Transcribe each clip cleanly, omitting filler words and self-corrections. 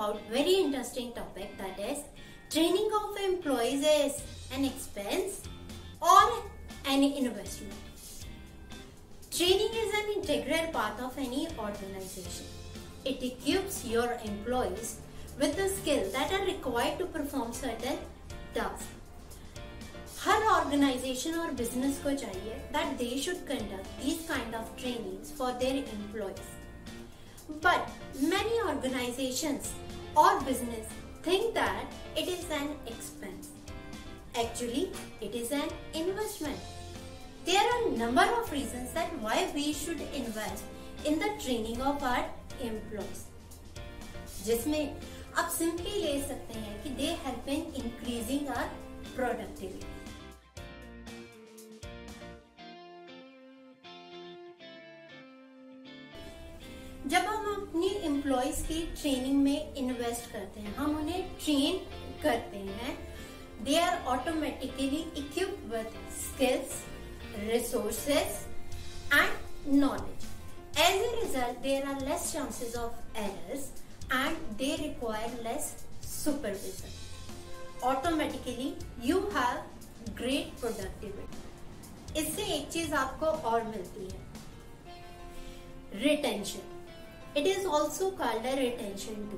about very interesting topic, that is training of employees is an expense or an investment. Training is an integral part of any organization. It equips your employees with the skills that are required to perform certain tasks. Her organization और business को चाहिए that they should conduct these kind of trainings for their employees. But many organizations or business think that it is an expense. Actually, it is an investment. There are a number of reasons that why we should invest in the training of our employees. जिसमें आप simply ले सकते हैं कि they help in increasing our productivity. जब हम अपनी employees की ट्रेनिंग में इन्वेस्ट करते हैं, हम उन्हें ट्रेन करते हैं, they are automatically equipped with skills, resources and knowledge. As a result there are less chances of errors and they require less supervision. Automatically you have great productivity. इससे एक चीज आपको और मिलती है, retention. It is also called a retention too.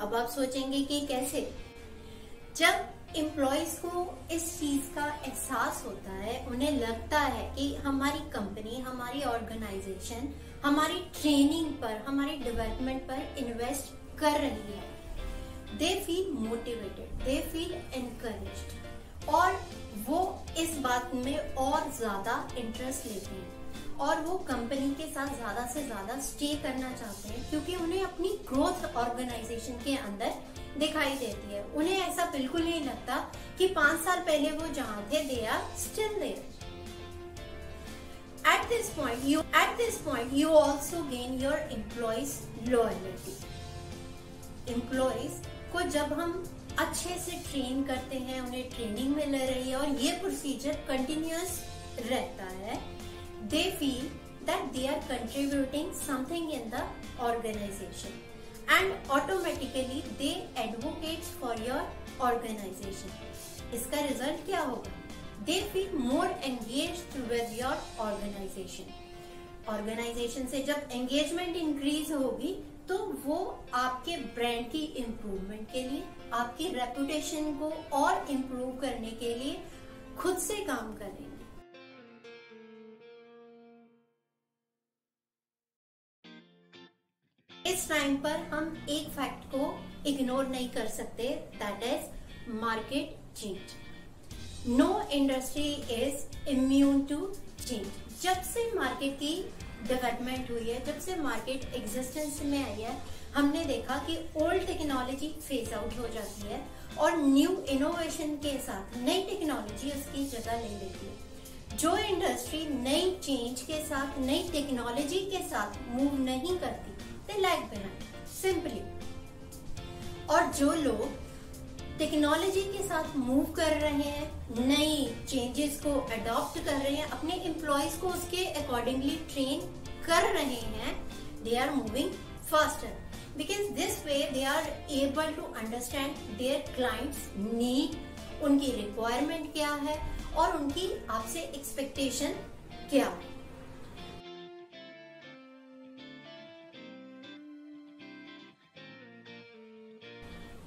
अब आप सोचेंगे कि कैसे? जब एम्प्लॉयज को इस चीज का एहसास होता है, उन्हें लगता है कि हमारी कंपनी, हमारी ऑर्गेनाइजेशन हमारी ट्रेनिंग पर, हमारी डेवलपमेंट पर इन्वेस्ट कर रही है, they feel motivated, they feel encouraged और वो इस बात में और ज्यादा इंटरेस्ट लेते हैं और वो कंपनी के साथ ज्यादा से ज्यादा स्टे करना चाहते हैं, क्योंकि उन्हें अपनी ग्रोथ ऑर्गेनाइजेशन के अंदर दिखाई देती है. उन्हें ऐसा बिल्कुल नहीं लगता कि 5 साल पहले वो जहां थे, they are still there. At this point you also gain your employees loyalty. Employees को जब हम अच्छे से ट्रेन करते हैं, उन्हें ट्रेनिंग मिल रही है और ये प्रोसीजर कंटिन्यूअस रहता है, they feel that they are contributing something in the organization and automatically they advocate for your organization. इसका रिजल्ट क्या होगा? They feel more engaged with your organization. Organization से जब engagement increase होगी तो वो आपके ब्रांड की इम्प्रूवमेंट के लिए, आपकी रेपुटेशन को और इम्प्रूव करने के लिए खुद से काम करेंगे. इस टाइम पर हम एक फैक्ट को इग्नोर नहीं कर सकते, that is market change. No industry is immune to change. जब से मार्केट की डेवलपमेंट हुई है, जब से मार्केट एग्जिस्टेंस में आई है, हमने देखा कि ओल्ड टेक्नोलॉजी फेज आउट हो जाती है और न्यू इनोवेशन के साथ नई टेक्नोलॉजी उसकी जगह ले लेती है. जो इंडस्ट्री नई चेंज के साथ, नई टेक्नोलॉजी के साथ मूव नहीं करती, they lag behind, simply. और जो लोग टेक्नोलॉजी के साथ मूव कर रहे हैं, नई चेंजेस को अडॉप्ट कर रहे हैं, अपने एम्प्लॉयज को उसके अकॉर्डिंगली ट्रेन कर रहे हैं, they are moving faster because this way they are able to understand their clients need, उनकी रिक्वायरमेंट क्या है और उनकी आपसे एक्सपेक्टेशन क्या है.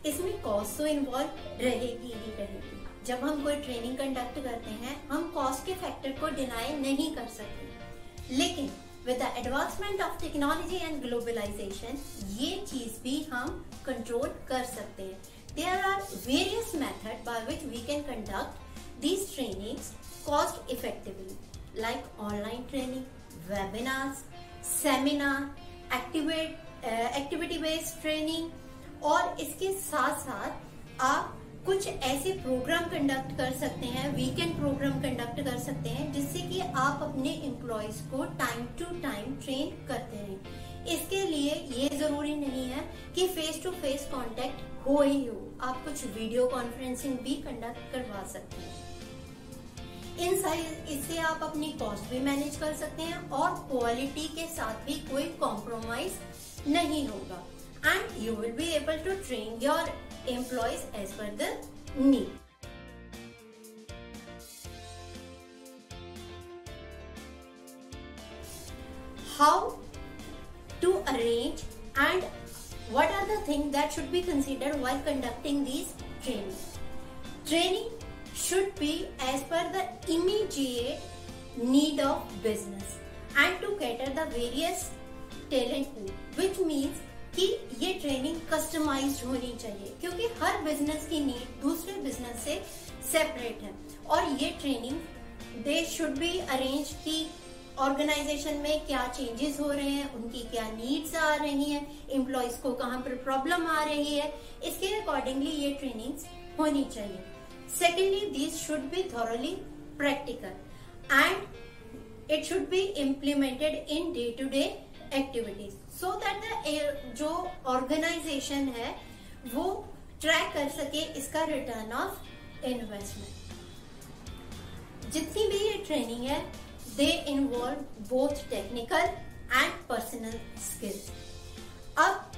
इसमें कॉस्ट तो इन्वॉल्व रहेगी ही रहेगी. जब हम कोई ट्रेनिंग कंडक्ट करते हैं, हम कॉस्ट के फैक्टर को डिनाई नहीं कर सकते, लेकिन with the advancement of technology and globalization ये चीज भी हम कंट्रोल कर सकते हैं. There are various method by which we can conduct these trainings cost effectively, like online training, webinars, seminar, activity based training. और इसके साथ साथ आप कुछ ऐसे प्रोग्राम कंडक्ट कर सकते हैं, वीकेंड प्रोग्राम कंडक्ट कर सकते हैं, जिससे कि आप अपने एम्प्लॉयज को टाइम टू टाइम ट्रेन करते रहें. इसके लिए ये जरूरी नहीं है कि फेस टू फेस कांटेक्ट हो ही हो, आप कुछ वीडियो कॉन्फ्रेंसिंग भी कंडक्ट करवा सकते हैं. इससे आप अपनी कॉस्ट भी मैनेज कर सकते हैं और क्वालिटी के साथ भी कोई कॉम्प्रोमाइज नहीं होगा. and you will be able to train your employees as per the need. How to arrange and what are the things that should be considered while conducting these trainings? Training should be as per the immediate need of business and to cater the various talent pool, which means कि ये training customised होनी चाहिए क्योंकि हर business की need दूसरे business से separate है और ये training they should be arrange की ऑर्गेनाइजेशन में क्या चेंजेस हो रहे हैं, उनकी क्या नीड्स आ रही हैं, एम्प्लॉयज को कहाँ पर प्रॉब्लम आ रही है, इसके अकॉर्डिंगली ये ट्रेनिंग्स होनी चाहिए. Secondly, this should be thoroughly practical and it should be implemented in day to day activities so that जो ऑर्गेनाइजेशन है वो ट्रैक कर सके इसका रिटर्न ऑफ इन्वेस्टमेंट. जितनी भी ये ट्रेनिंग है they involve both technical and personal skills. अब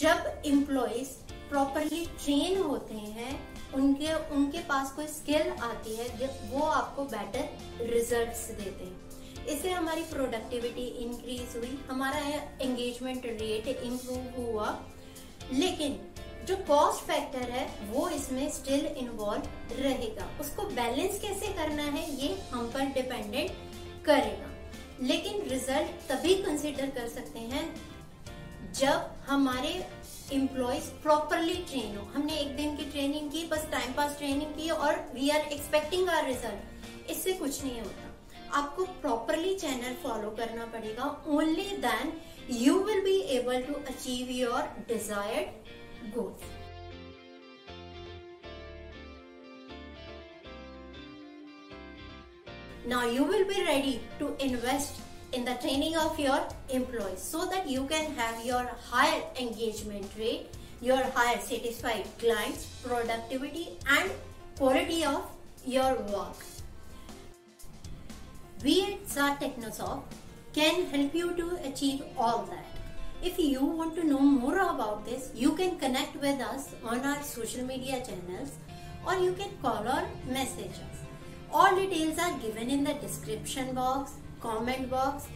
जब एम्प्लॉयज प्रॉपरली ट्रेन होते हैं, उनके पास कोई स्किल आती है, वो आपको बेटर रिजल्ट्स देते हैं. इससे हमारी प्रोडक्टिविटी इंक्रीज हुई, हमारा एंगेजमेंट रेट इम्प्रूव हुआ. लेकिन जो कॉस्ट फैक्टर है वो इसमें स्टिल इन्वॉल्व रहेगा. उसको बैलेंस कैसे करना है ये हम पर डिपेंडेंट करेगा. लेकिन रिजल्ट तभी कंसिडर कर सकते हैं जब हमारे एम्प्लॉयज प्रॉपरली ट्रेन हो. हमने एक दिन की ट्रेनिंग की, बस टाइम पास ट्रेनिंग की और we are expecting our result, इससे कुछ नहीं होता. आपको प्रॉपरली चैनल फॉलो करना पड़ेगा. Only then you will be able to achieve your desired goals. Now you will be ready to invest in the training of your employees so that you can have your higher engagement rate, your higher satisfied clients, productivity and quality of your work. We at SAR Technosoft can help you to achieve all that. If you want to know more about this, you can connect with us on our social media channels or you can call or message us. All details are given in the description box, comment box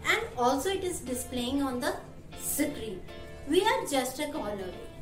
and also it is displaying on the screen. We are just a call away.